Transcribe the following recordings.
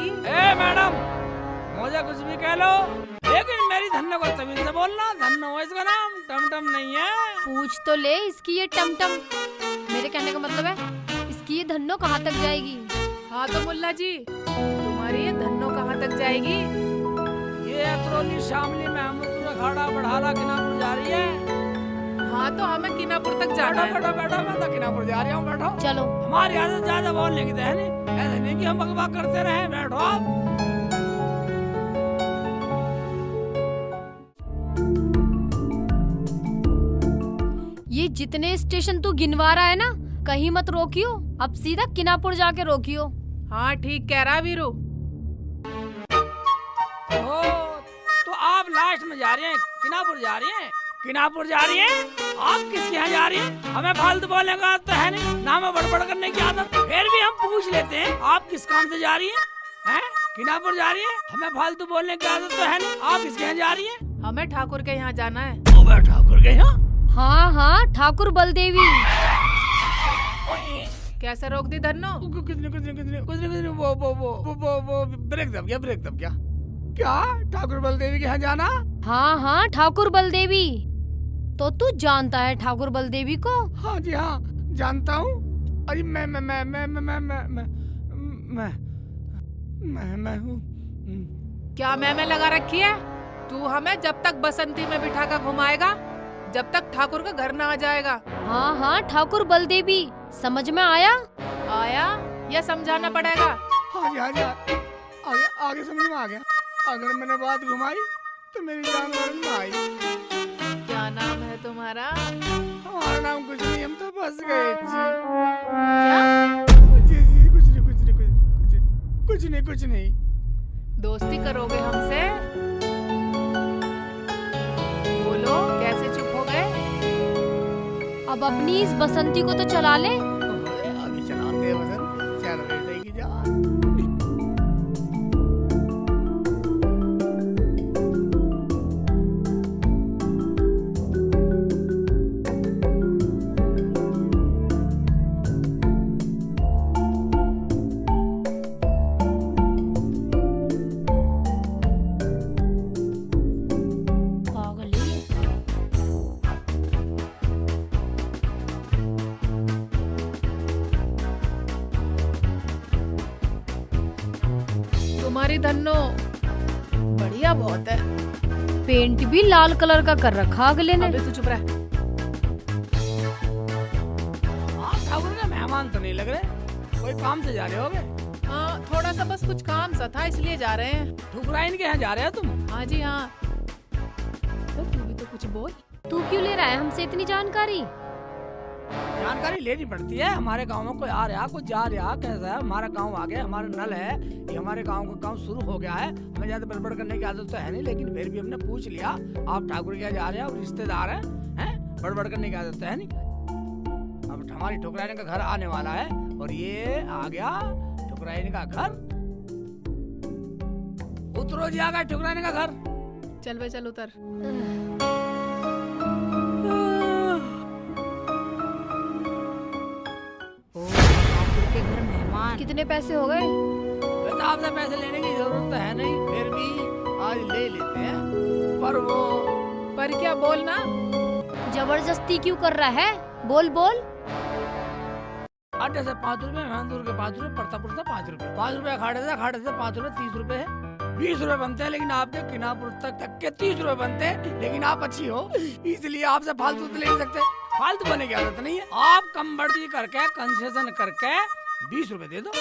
जाएगी। ए मैडम, मुझे कुछ भी कह लो, लेकिन मेरी धन्नो को तमीज से बोलना। धन्नो इसका नाम, टमटम नहीं है। पूछ तो ले इसकी ये टमटम। मेरे कहने का मतलब है इसकी ये धन्नो कहाँ तक जाएगी। हाँ तो मुल्ला जी, तुम्हारी ये धन्नो कहाँ तक जाएगी? ये अतरौली, शामली, महमूदपुर, अखाड़ा, बढ़ाला, किनापुर जा रही है। हाँ तो हमें किनापुर तक जाना है। बैठो बैठो, मैं तो किनापुर जा रहा हूँ। बैठो। चलो। हमारी आदत ज्यादा बोलने की तो है नहीं, ऐसे नहीं कि हम बकवास करते रहे। बैठो आप। ये जितने स्टेशन तू गिनवा रहा है ना, कहीं मत रोकियो, अब सीधा किनापुर जाके रोकियो। हाँ ठीक कह रहा वीरू। ओ, तो आप लास्ट में जा रही हैं, किनापुर जा रही हैं। किनापुर जा रही हैं? आप किसके यहाँ जा रही हैं? हमें फालतू बोलने का आदत है नहीं, ना हमें बड़बड़ करने की आदत। फिर भी हम पूछ लेते हैं, आप किस काम से जा रही हैं? हैं? किनापुर जा रही हैं? हमें फालतू बोलने की आदत तो है नहीं। आप किसके यहाँ जा रही हैं? हमें ठाकुर के यहाँ जाना है। ठाकुर के यहाँ? हाँ हाँ, ठाकुर बलदेवी। कैसे रोक दी धन्नो? कुछ वो ब्रेक दब गया, ब्रेक दब गया। क्या ठाकुर बलदेवी के यहाँ जाना? हाँ हाँ, ठाकुर बलदेवी। तो तू जानता है ठाकुर बलदेवी को? हाँ जी हाँ, जानता हूँ। अरे मैं हूँ। क्या मैं लगा रखी है? तू हमें जब तक बसंती में बिठा कर घुमाएगा, जब तक ठाकुर का घर ना आ जाएगा। हाँ हाँ, ठाकुर बलदेवी। समझ में आया? आया या समझाना पड़ेगा? हाँ जी हाँ जी, आगे आगे समझ में आ गया। अगर मैंने बात घुमाई तो मेरी जान में आई। क्या नाम है तुम्हारा? हमारा नाम कुछ नहीं, हम तो फंस गए जी। क्या? जी जी, कुछ नहीं। दोस्ती करोगे हमसे? बोलो, कैसे चुप हो गए? अब अपनी इस बसंती को तो चला ले। अभी चलाते हैं बसंत, चल बेटे की जान। तुम्हारी धन्नो बढ़िया बहुत है। पेंट भी लाल कलर का कर रखा अगले ने। अबे तू चुप रह। आप ठाकुर के मेहमान तो नहीं लग रहे, कोई काम से जा रहे होगे? हाँ, थोड़ा सा बस कुछ काम सा था, इसलिए जा रहे हैं। ठुकराइन के यहाँ जा रहे हो तुम? हाँ जी हाँ। तो तू भी तो कुछ बोल। तू क्यों ले रहा है हमसे इतनी जानकारी? जानकारी लेनी पड़ती है। हमारे गांव में कोई आ रहा, कोई जा रहा, कैसा है? हमारा गांव आ गया, हमारा नल है, ये हमारे गांव का काम शुरू हो गया है। हमें ज्यादा बड़बड़ करने की आदत तो है नहीं, लेकिन फिर भी हमने पूछ लिया। आप ठाकुर के यहाँ जा रहे हैं और रिश्तेदार हैं, बड़बड़ करने की आदत तो है नहीं। अब हमारी ठुकराइन का घर आने वाला है और ये आ गया ठुकराइन का घर। उतरो जी, आ गया ठुकराइन का घर। चल बे चल उतर। के घर मेहमान। कितने पैसे हो गए? वैसे आपसे पैसे लेने की जरूरत तो है नहीं, फिर भी आज ले लेते हैं। पर क्या बोलना? जबरदस्ती क्यों कर रहा है? बोल बोल। अड्डे से 5 रुपए, महमदूर के 5 रुपए, परतापुर से 5 रुपए, 5 रुपए अखाड़े से 5 रुपए, 30 रुपए है। 20 रुपए बनते हैं, लेकिन आपके किनापुर तक के 30 रुपए बनते हैं। लेकिन आप अच्छी हो, इसलिए आपसे फालतू तो ले नहीं सकते। फालतू बनने की आदत नहीं है। आप कम बढ़ती करके, कंसेशन करके 20 रुपए दे दो।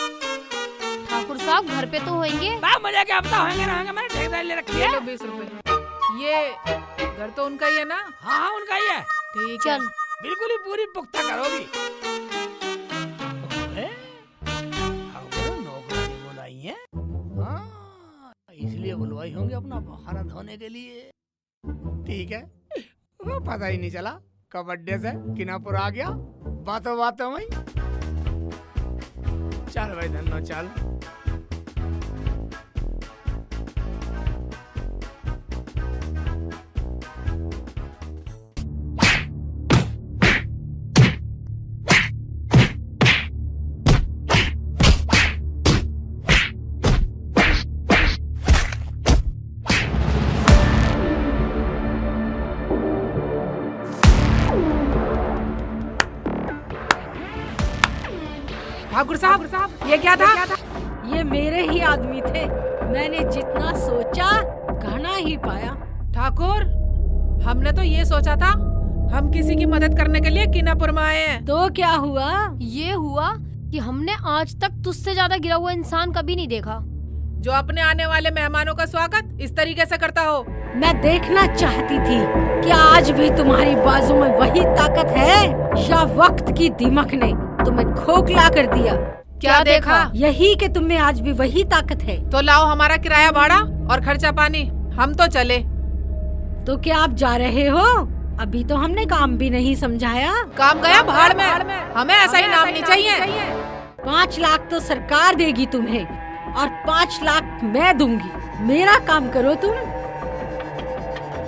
ठाकुर साहब घर पे तो होंगे? मजा क्या पता होंगे ना होंगे, मैंने ठेकेदारी ले रखी है। 20 रुपए। ये घर तो उनका ही है ना? हाँ उनका ही है। ठीक चल। बिल्कुल ही पूरी पुख्ता करोगी। नौकरानी बुलाई है, इसलिए बुलवाई होंगे अपना बहाना धोने के लिए। ठीक है, वो पता ही नहीं चला कब अड्डे से किनापुर आ गया। बातों में चल भाई धन्नो चल। ठाकुर साहब ये क्या था? ये मेरे ही आदमी थे। मैंने जितना सोचा कहना ही पाया। ठाकुर, हमने तो ये सोचा था हम किसी की मदद करने के लिए किनापुर में आए हैं। तो क्या हुआ? ये हुआ कि हमने आज तक तुझसे ज्यादा गिरा हुआ इंसान कभी नहीं देखा, जो अपने आने वाले मेहमानों का स्वागत इस तरीके से करता हो। मैं देखना चाहती थी कि आज भी तुम्हारी बाजू में वही ताकत है या वक्त की दिमक ने तुम्हें खोखला कर दिया। क्या देखा? यही कि तुम्हें आज भी वही ताकत है। तो लाओ हमारा किराया भाड़ा और खर्चा पानी, हम तो चले। तो क्या आप जा रहे हो? अभी तो हमने काम भी नहीं समझाया। काम गया भाड़ में, हमें ऐसा ही नाम नहीं चाहिए। 5 लाख तो सरकार देगी तुम्हें और 5 लाख मैं दूंगी। मेरा काम करो तुम।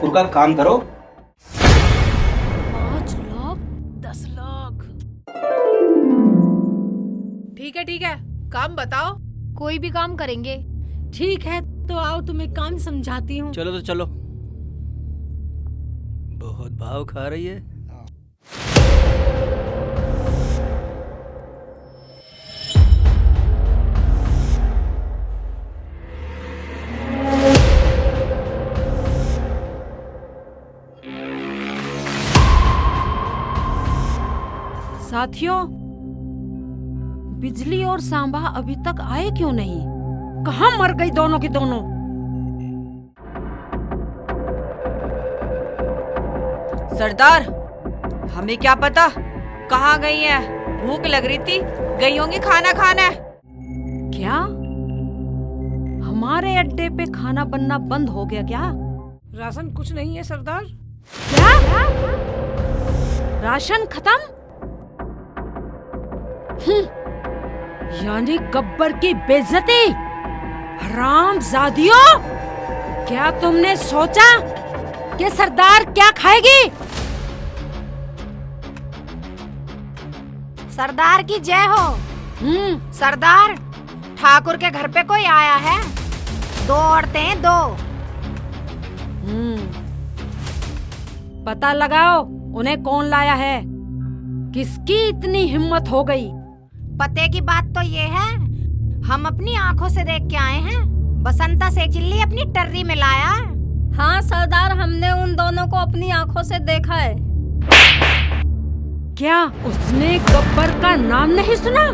फुरकान काम करो। 5 लाख 10 लाख। ठीक है, काम बताओ। कोई भी काम करेंगे। ठीक है तो आओ तुम्हें काम समझाती हूँ। चलो तो चलो। बहुत भाव खा रही है। साथियों, बिजली और सांबा अभी तक आए क्यों नहीं? कहाँ मर गई दोनों की दोनों? सरदार, हमें क्या पता कहाँ गई है। भूख लग रही थी, गई होंगी खाना खाने। क्या हमारे अड्डे पे खाना बनना बंद हो गया क्या? राशन कुछ नहीं है सरदार। क्या? राशन खत्म? यानी गब्बर की बेइज्जती। हरामजादियों, क्या तुमने सोचा कि सरदार क्या खाएगी? सरदार की जय हो। सरदार, ठाकुर के घर पे कोई आया है। 2 औरतें 2। पता लगाओ उन्हें कौन लाया है। किसकी इतनी हिम्मत हो गई? पते की बात तो ये है, हम अपनी आंखों से देख के आए हैं। बसंता से चिल्ली अपनी टर्री में लाया है। हाँ सरदार, हमने उन दोनों को अपनी आंखों से देखा है। क्या उसने गब्बर का नाम नहीं सुना?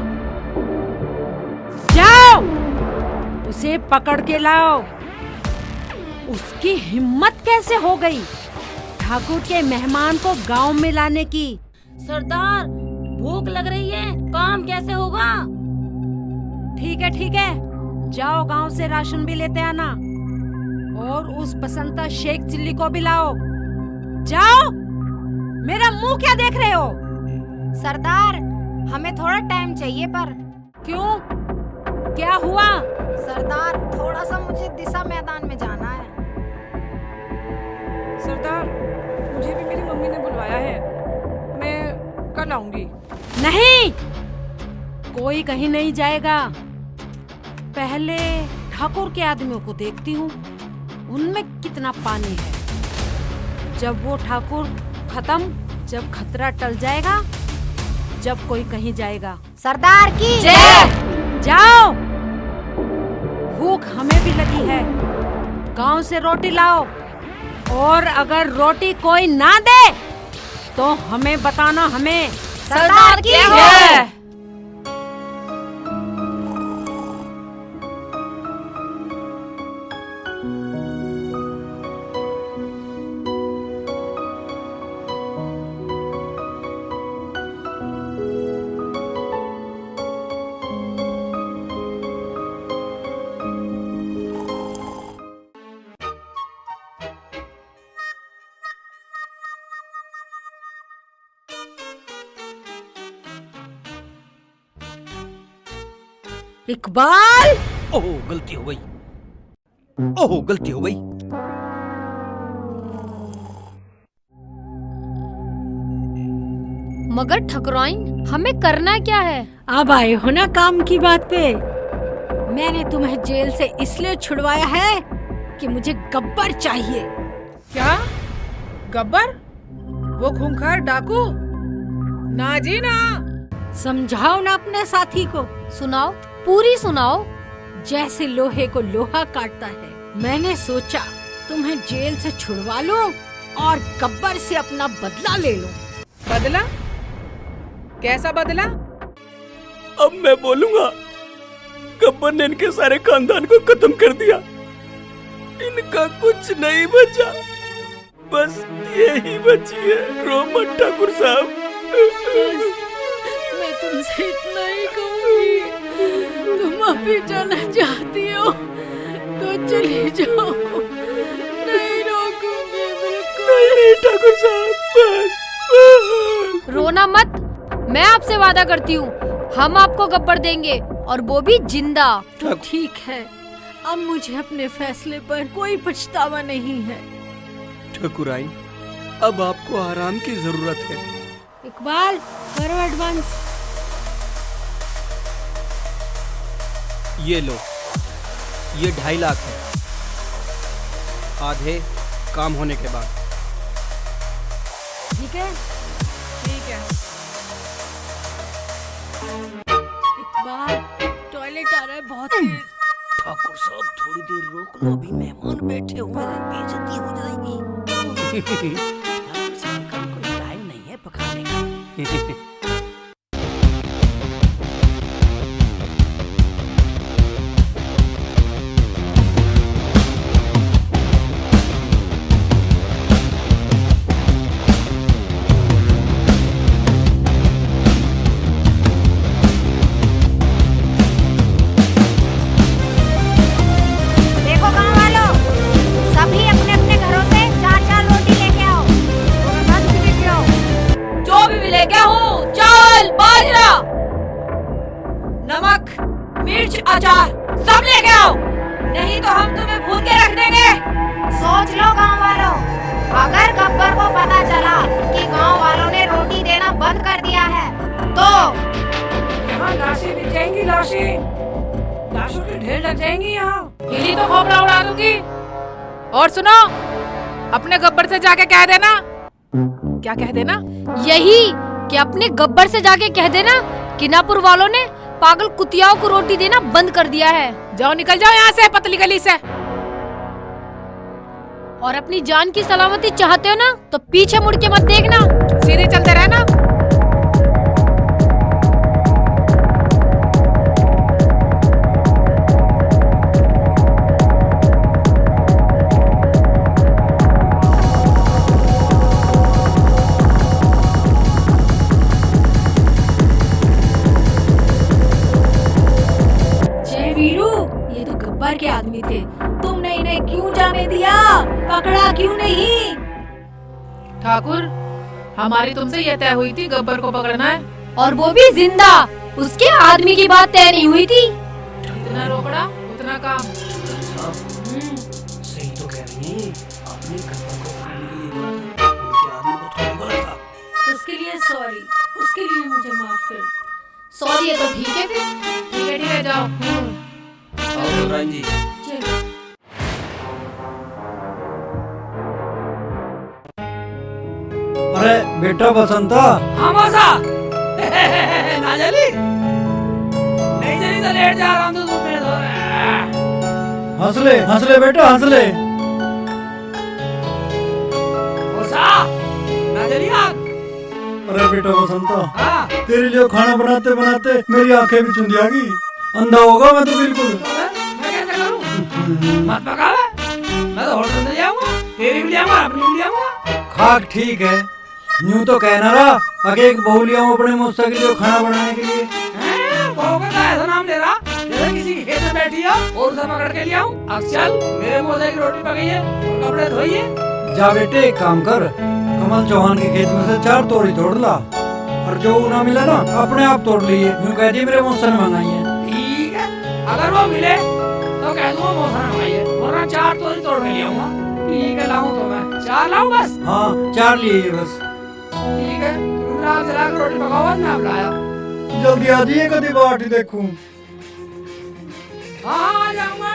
जाओ उसे पकड़ के लाओ। उसकी हिम्मत कैसे हो गई ठाकुर के मेहमान को गांव में लाने की? सरदार, भूख लग रही है, काम कैसे होगा? ठीक है, जाओ गांव से राशन भी लेते आना और उस बसंता शेख चिल्ली को भी लाओ। जाओ, मेरा मुंह क्या देख रहे हो? सरदार, हमें थोड़ा टाइम चाहिए पर। क्यों, क्या हुआ? सरदार, थोड़ा सा मुझे दिशा मैदान में जाना है। सरदार, मुझे भी मेरी मम्मी ने बुलवाया है, मैं कल आऊंगी। नहीं, कोई कहीं नहीं जाएगा। पहले ठाकुर के आदमियों को देखती हूँ, उनमें कितना पानी है। जब वो ठाकुर खत्म, जब खतरा टल जाएगा, जब कोई कहीं जाएगा। सरदार की जय। जाओ, भूख हमें भी लगी है। गांव से रोटी लाओ और अगर रोटी कोई ना दे तो हमें बताना। हमें सरदार की जय। इकबाल, ओह गलती हो गई। ओह गलती हो गई। मगर ठकुराइन, हमें करना क्या है? अब आए हो ना काम की बात पे। मैंने तुम्हें जेल से इसलिए छुड़वाया है कि मुझे गब्बर चाहिए। क्या? गब्बर? वो खूंखार डाकू? ना जी ना, समझाओ ना अपने साथी को। सुनाओ, पूरी सुनाओ। जैसे लोहे को लोहा काटता है, मैंने सोचा तुम्हें जेल से छुड़वा लूं और गब्बर से अपना बदला ले लूं। बदला? कैसा बदला? अब मैं बोलूंगा, गब्बर ने इनके सारे खानदान को खत्म कर दिया, इनका कुछ नहीं बचा, बस यही बची है। रो मत ठाकुर साहब। मैं तुमसे इतना ही कहूंगी, तुम अभी जाना चाहती हो तो चली जाओ, नहीं रोकूंगी बिल्कुल। नहीं ठाकुर साहब, बस। रोना मत, मैं आपसे वादा करती हूँ, हम आपको गब्बर देंगे और वो भी जिंदा। तो ठीक है, अब मुझे अपने फैसले पर कोई पछतावा नहीं है। ठाकुराइन, अब आपको आराम की जरूरत है। इकबाल, करो एडवांस। ये लो, ये 2.5 लाख है, आधे काम होने के बाद। ठीक है, ठीक है। इकबाल, टॉयलेट आ रहा है बहुत तेज। ठाकुर साहब थोड़ी देर रोक लो, अभी मेहमान बैठे हुए हैं, बेइज्जती हो जाएगी। ठाकुर साहब का कोई टाइम नहीं है पकाने का। देखो गांव वालों, सभी अपने अपने घरों से 4-4 रोटी लेके आओ और भात भी लेके आओ। जो भी लेके हूँ, चावल, बाजरा, नमक, मिर्च, अचार सब लेके आओ, नहीं तो हम तुम्हें भूखे रख देंगे। सोच लो गांव वालों, अगर गब्बर को पता चला कि गांव वालों ने रोटी देना बंद कर दिया है तो यहाँ लाशें बिक जाएंगी, लाशों के ढेर लग जाएंगी यहाँ। हिली तो खोपड़ा उड़ा दूंगी। और सुनो, अपने गब्बर से जाके कह देना। क्या कह देना? यही कि अपने गब्बर से जाके कह देना किनापुर वालों ने पागल कुतियाओं को रोटी देना बंद कर दिया है। जाओ, निकल जाओ यहाँ से, पतली गली से। और अपनी जान की सलामती चाहते हो ना तो पीछे मुड़ के मत देखना, सीधे चलते रहना। जय वीरू, ये तो गब्बर के आदमी थे, तुमने इन्हें क्यों जाने दिया? पकड़ा क्यों नहीं? ठाकुर, हमारी तुमसे ये तय हुई थी गब्बर को पकड़ना है। और वो भी जिंदा, उसके आदमी की बात तय नहीं हुई थी। जितना रोकड़ा उतना काम। सही तो कह रही है, आपने गब्बर को पकड़ने के लिए बोला था, उनके आदमी को थोड़ी बोला था। उसके लिए सॉरी, उसके लिए मुझे माफ कर। सॉरी है तो ठीक है फिर। ठीक है, जाओ। आओ रानी जी। चलो। अरे बेटा बसंता, हाँ मौसा। ना जली नहीं जली तो लेट जा रहा हूँ, तो तुम मेरे सो रहे। हंस ले बेटा, हंस ले। मौसा, ना जली आग। अरे बेटा बसंता, हाँ, तेरे लिए खाना बनाते बनाते मेरी आंखें भी चुंधिया गई, अंधा होगा मैं तो बिल्कुल। मैं कैसे करूँ? मत पकावे, मैं तो होटल से जाऊंगा, तेरी भी जाऊंगा, अपनी भी जाऊंगा। खाक ठीक है, यूं तो कहना रहा आगे एक बहू लिया हूँ अपने मुझसे के लिए खाना बनाने के लिए। बहू का ऐसा नाम ले रहा जैसे किसी के खेत में बैठी है और उसे पकड़ के लिया हूँ। अब चल, मेरे मोजे की रोटी पकी है और कपड़े धोइए। जा बेटे, एक काम कर, कमल चौहान के खेत में से 4 तोड़ी तोड़ ला, और जो ना मिला ना अपने आप तोड़ लिए, यूं कह दी मेरे मुझसे ने मंगाई है। ठीक है, अगर वो मिले तो कह दूंगा मौसा ने मंगाई है, वरना 4 तोड़ी तोड़ के लिया हूँ। ठीक है, लाऊं तो मैं 4 लाऊं बस। हाँ 4 लिए बस। ठीक है, तुम रात जला कर रोटी पकाओ, मैं अब लाया। जल्दी आ जाइए, कभी बाट देखूं। हाँ, आ जाऊंगा।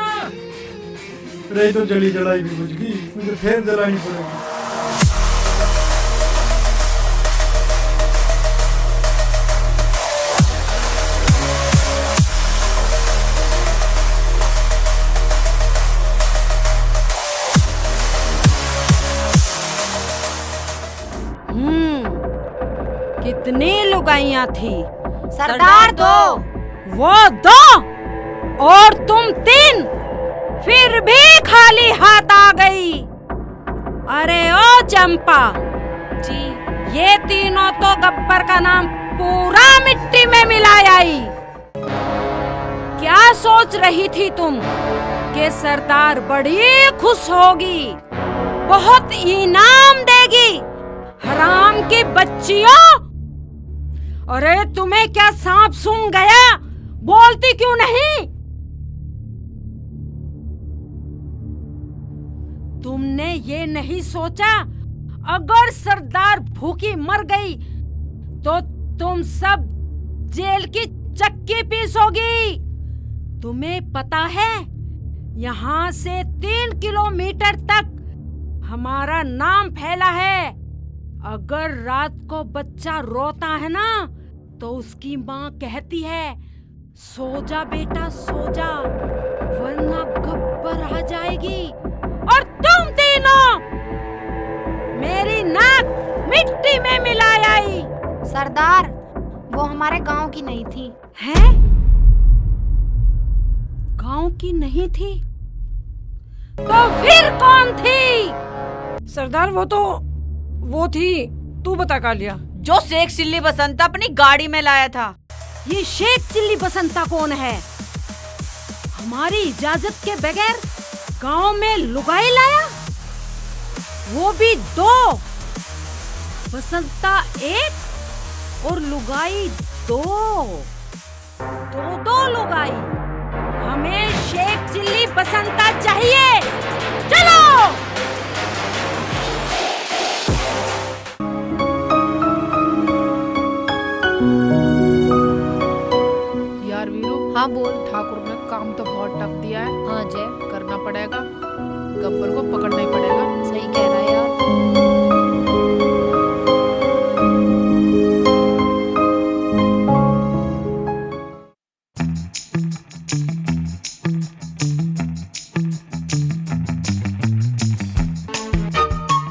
रही तो जली जलाई भी बुझ गई, मुझे फिर जलानी पड़ेगी। कितनी लुगाइयां थी? सरदार 2। वो 2 और तुम 3, फिर भी खाली हाथ आ गई। अरे ओ चंपा जी ये तीनों तो गब्बर का नाम पूरा मिट्टी में मिला आई। क्या सोच रही थी तुम कि सरदार बड़ी खुश होगी, बहुत इनाम देगी? हराम की बच्चियों! अरे तुम्हें क्या सांप सूंघ गया? बोलती क्यों नहीं? तुमने ये नहीं सोचा अगर सरदार भूखी मर गई तो तुम सब जेल की चक्की पीसोगी? तुम्हें पता है यहाँ से 3 किलोमीटर तक हमारा नाम फैला है। अगर रात को बच्चा रोता है ना तो उसकी माँ कहती है सो जा बेटा सो जा, वरना गब्बर आ जाएगी। और तुम तीनों मेरी नाक मिट्टी में मिला आई। सरदार वो हमारे गांव की नहीं थी। हैं? गांव की नहीं थी तो फिर कौन थी? सरदार वो थी, तू बता कालिया, जो शेख चिल्ली बसंता अपनी गाड़ी में लाया था। ये शेख चिल्ली बसंता कौन है? हमारी इजाजत के बगैर गांव में लुगाई लाया, वो भी 2। बसंता 1 और लुगाई 2। 2 लुगाई। हमें शेख चिल्ली बसंता चाहिए। चलो। यार वीरू, हाँ बोल। ठाकुर ने काम तो बहुत टफ दिया है, हाँ जय, करना पड़ेगा, गब्बर को पकड़ना ही पड़ेगा। सही कह रहा है यार।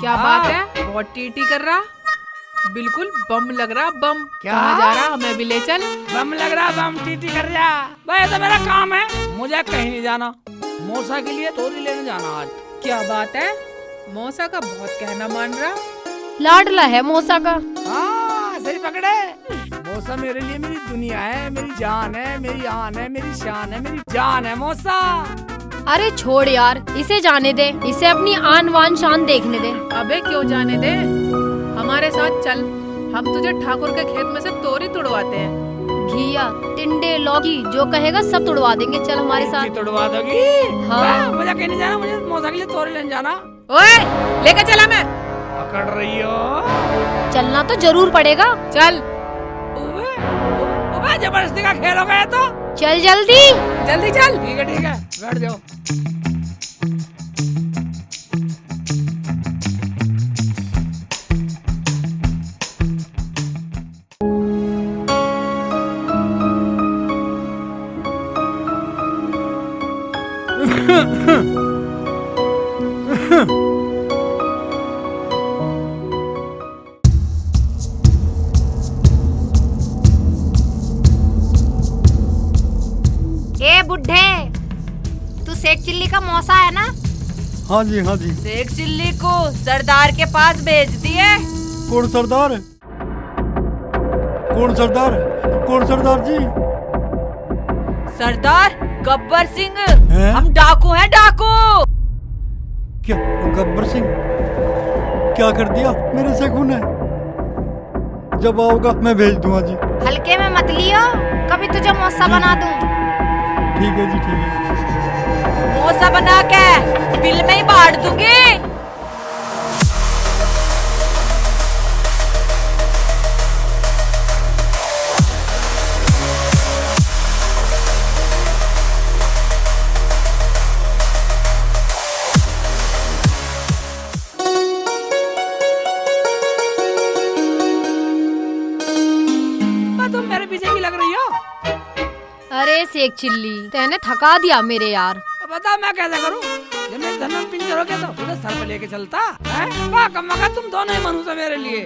क्या बात है, बहुत टीटी कर रहा, बिल्कुल बम लग रहा। बम क्या? कहाँ जा रहा? हमें भी ले चल। बम लग रहा, बम टीटी कर रहा। भाई तो मेरा काम है, मुझे कहीं नहीं जाना। मौसा के लिए तोरी लेने जाना आज। क्या बात है, मौसा का बहुत कहना मान रहा। लाडला है मौसा का। हाँ सही पकड़े। मौसा मेरे लिए मेरी दुनिया है, मेरी जान है, मेरी आन है, मेरी शान है, मेरी जान है मौसा। अरे छोड़ यार, इसे जाने दे, इसे अपनी आन वान शान देखने दे। अबे क्यों जाने दे, हमारे साथ चल, हम तुझे ठाकुर के खेत में से तोरी तुड़वाते हैं। घिया, टिंडे, लौकी जो कहेगा सब तुड़वा देंगे, चल हमारे साथ। तुड़वा दोगी? हाँ। मुझे कहीं नहीं जाना, मुझे मौसा के लिए तोरी लेने जाना। ओए लेके चला मैं। पकड़ रही हो? चलना तो जरूर पड़ेगा। चल जबरदस्ती का खेल हो गया तो चल जल्दी। जल्दी चल। ठीक है बैठ जाओ। ए बुढ़े, तू शेख चिल्ली का मौसा है ना? हाँ जी हाँ जी। शेख चिल्ली को सरदार के पास भेज दिए। कौन सरदार? कौन सरदार? कौन सरदार जी? सरदार गब्बर सिंह। हैं? हम डाकू हैं, डाकू। क्या गब्बर सिंह? क्या कर दिया मेरे से खून है? जब आओगा मैं भेज दूंगा जी। हल्के में मत लियो, कभी तुझे मौसा बना दूं। ठीक है जी ठीक है। मौसा बना के बिल में ही बांट दूंगी। तुम मेरे पीछे भी लग रही हो? अरे शेख चिल्ली, तेने थका दिया मेरे यार। बता मैं कैसे करूं? जब मेरे धन में पिंजर हो गया तो उधर सर पे लेके चलता है। वाह कम्मा का तुम दोनों ही मनुष्य मेरे लिए।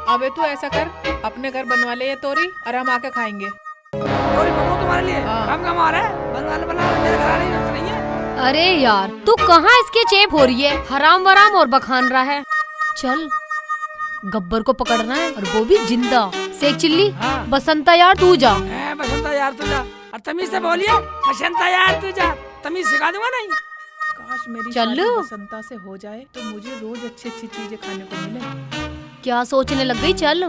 अबे तू ऐसा कर, अपने घर बनवा ले ये तोरी और हम आके खाएंगे। और बनो तुम्हारे लिए हाँ। काम काम आ रहा है, बना मेरे घर आने की जरूरत नहीं है। अरे यार तू कहाँ इसके चेप हो रही है, हराम वराम और बखान रहा है। चल गब्बर को पकड़ना है और वो भी जिंदा। सेक चिल्ली। हाँ। बसंता यार तू जा। बसंता यार तू जा, और तमीज से बोलिए बसंता यार तू जा, तमीज सिखा दूंगा नहीं। काश मेरी चल। शादी बसंता से हो जाए तो मुझे रोज अच्छी अच्छी चीजें खाने को मिले। क्या सोचने लग गई, चल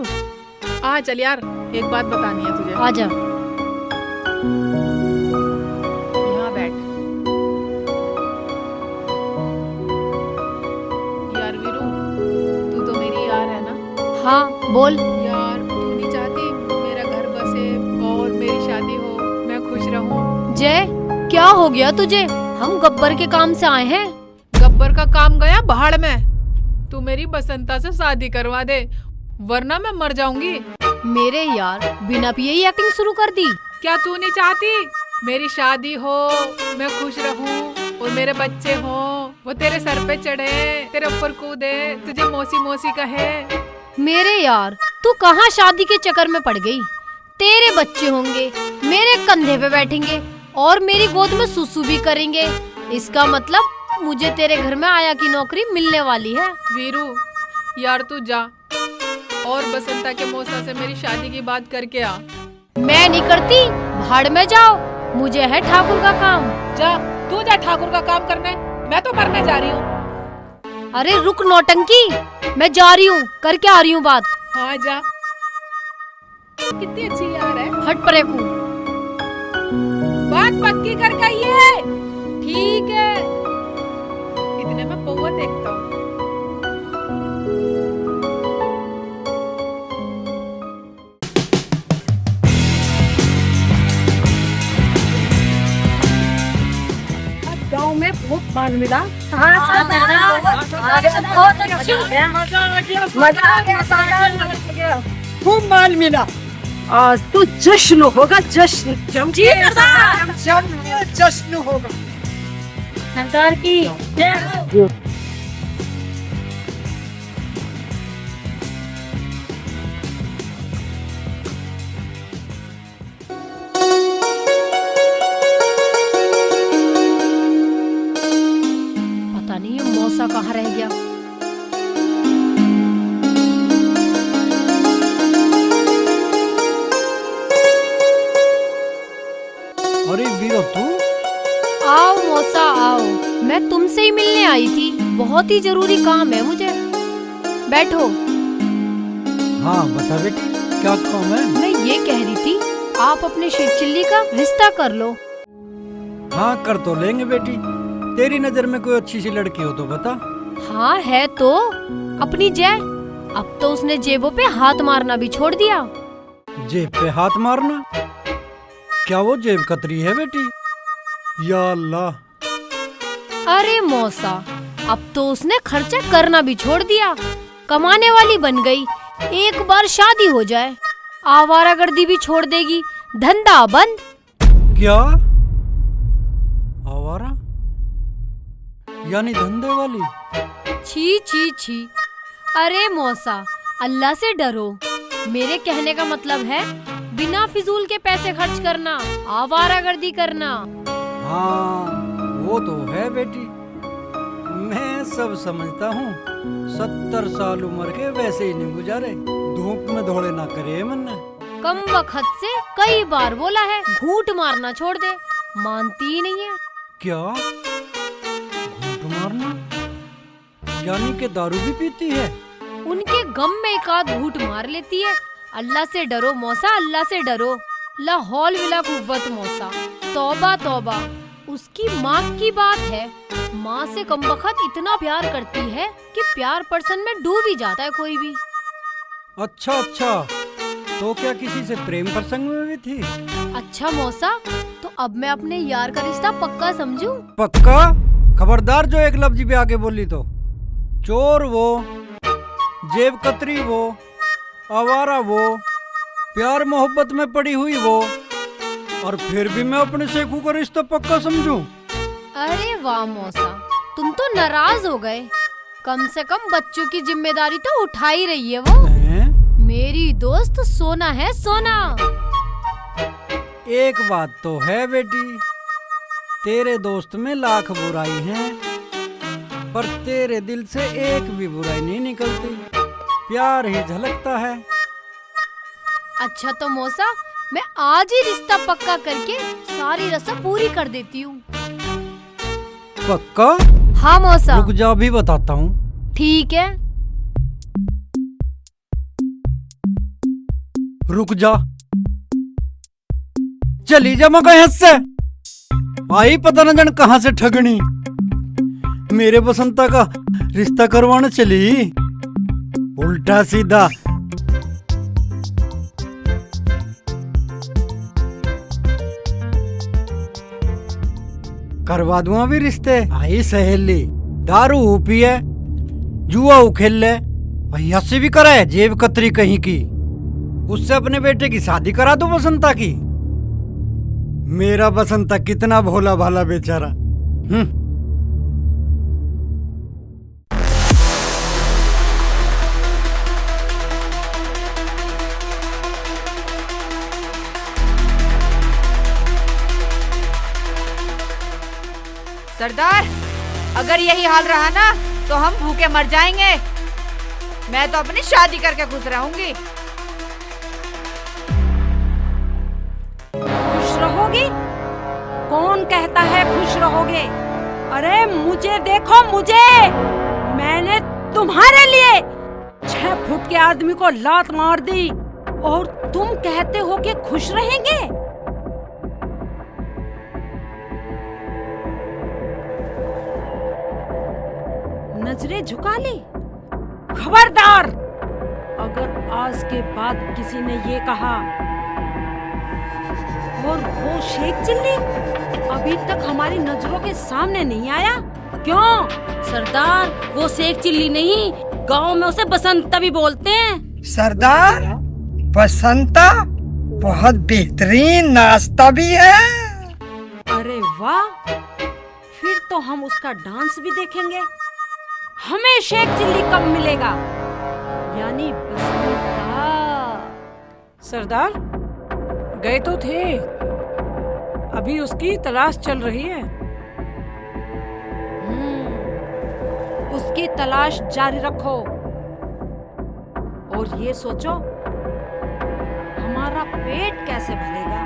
आ चल यार, एक बात बतानी है तुझे। आजा। यहाँ बैठ। यार वीरू, तू तो मेरी यार है ना? हाँ बोल। यार तू नहीं चाहती मेरा घर बसे और मेरी शादी हो, मैं खुश रहूं? जय क्या हो गया तुझे, हम गब्बर के काम से आए हैं। गब्बर का काम गया भाड़ में। तू मेरी बसंता से शादी करवा दे, वरना मैं मर जाऊंगी। मेरे यार बिना पिए ही एक्टिंग शुरू कर दी। क्या तू नहीं चाहती मेरी शादी हो, मैं खुश रहूं और मेरे बच्चे हो, वो तेरे सर पे चढ़े, तेरे ऊपर कूदे, तुझे मौसी मौसी कहे? मेरे यार तू कहाँ शादी के चक्कर में पड़ गई। तेरे बच्चे होंगे, मेरे कंधे पे बैठेंगे और मेरी गोद में सुसु भी करेंगे। इसका मतलब मुझे तेरे घर में आया की नौकरी मिलने वाली है। वीरू यार तू जा और बसंता के मौसा से मेरी शादी की बात करके आ। मैं नहीं करती, भाड़ में जाओ, मुझे है ठाकुर का काम। जा तू जा ठाकुर का काम करने, मैं तो मरने जा रही हूँ। अरे रुक नौटंकी, मैं जा रही हूँ, करके आ रही हूँ बात। हाँ जा। कितनी अच्छी यार है। हट परेकू। बात पक्की कर कहिए। ठीक है। इतने में पौवा देखता हूँ। गाँव में बहुत मान मिला। खूब माल मिला। आज तो जश्न होगा, जश्न जश्न होगा। सरदार की पता नहीं ये मौसा कहाँ रह गया। अरे वीरो तू? आओ मौसा आओ, मैं तुमसे ही मिलने आई थी, बहुत ही जरूरी काम है मुझे। बैठो। हाँ बता बेटी, क्या काम है? मैं ये कह रही थी आप अपने शेख चिल्ली का रिश्ता कर लो। हाँ कर तो लेंगे बेटी, तेरी नजर में कोई अच्छी सी लड़की हो तो बता। हाँ है तो, अपनी जय। अब तो उसने जेबों पे हाथ मारना भी छोड़ दिया। जेब पे हाथ मारना? क्या वो जेब कतरी है बेटी? या अल्लाह। अरे मौसा, अब तो उसने खर्चा करना भी छोड़ दिया, कमाने वाली बन गई। एक बार शादी हो जाए, आवारागर्दी भी छोड़ देगी, धंधा बंद। क्या? आवारा? यानी धंधे वाली? छी छी छी। अरे मौसा, अल्लाह से डरो। मेरे कहने का मतलब है बिना फिजूल के पैसे खर्च करना, आवारागर्दी करना। हाँ वो तो है बेटी, मैं सब समझता हूँ। 70 साल उम्र के वैसे ही नहीं गुजारे, धूप में दौड़े ना करे मन ने। कम वक्त से कई बार बोला है घूंट मारना छोड़ दे, मानती ही नहीं है। क्या घूंट मारना? यानी के दारू भी पीती है? उनके गम में एक आध घूंट मार लेती है। अल्लाह से डरो मौसा, अल्लाह से डरो। ला हौल विला कुव्वत मौसा, तौबा तौबा। उसकी माँ की बात है, माँ से कमबख्त इतना प्यार करती है कि प्यार पर्सन में डूब ही जाता है कोई भी। अच्छा अच्छा, तो क्या किसी से प्रेम प्रसंग में भी थी? अच्छा मौसा, तो अब मैं अपने यार का रिश्ता पक्का समझूं? पक्का? खबरदार जो एक लफ्ज भी आगे बोली तो। चोर वो, जेब कतरी वो, आवारा वो, प्यार मोहब्बत में पड़ी हुई वो, और फिर भी मैं अपने शेखू का रिश्ता पक्का समझूं? अरे वाह मौसा, तुम तो नाराज हो गए। कम से कम बच्चों की जिम्मेदारी तो उठा ही रही है वो। मेरी दोस्त सोना है सोना। एक बात तो है बेटी, तेरे दोस्त में लाख बुराई है, पर तेरे दिल से एक भी बुराई नहीं निकलती, प्यार ही झलकता है। अच्छा तो मौसा, मैं आज ही रिश्ता पक्का करके सारी रस्म पूरी कर देती हूँ। पक्का? हाँ मौसा। रुक जा, अभी बताता हूँ। ठीक है। रुक जा, चली जा मगर यहाँ से। आई पता न जान कहाँ से ठगनी, मेरे बसंता का रिश्ता करवाने चली, उल्टा सीधा। करवा दूंगा भी रिश्ते। आई सहेली, दारू पिए, जुआ खेल ले, भैया से भी कराए जेब कतरी कहीं की, उससे अपने बेटे की शादी करा दो बसंता की। मेरा बसंता कितना भोला भाला बेचारा। सरदार, अगर यही हाल रहा ना तो हम भूखे मर जाएंगे। मैं तो अपनी शादी करके खुश रहूंगी। खुश रहोगी? कौन कहता है खुश रहोगे? अरे मुझे देखो, मुझे, मैंने तुम्हारे लिए 6 फुट के आदमी को लात मार दी और तुम कहते हो कि खुश रहेंगे? नजरें झुका ली? खबरदार, अगर आज के बाद किसी ने ये कहा। और वो शेख चिल्ली अभी तक हमारी नजरों के सामने नहीं आया, क्यों? सरदार, वो शेख चिल्ली नहीं, गांव में उसे बसंता भी बोलते हैं। सरदार, बसंता बहुत बेहतरीन नाश्ता भी है। अरे वाह, फिर तो हम उसका डांस भी देखेंगे। हमें शेख चिल्ली कब मिलेगा? यानी बसंता। सरदार, गए तो थे, अभी उसकी तलाश चल रही है। उसकी तलाश जारी रखो और ये सोचो हमारा पेट कैसे भरेगा।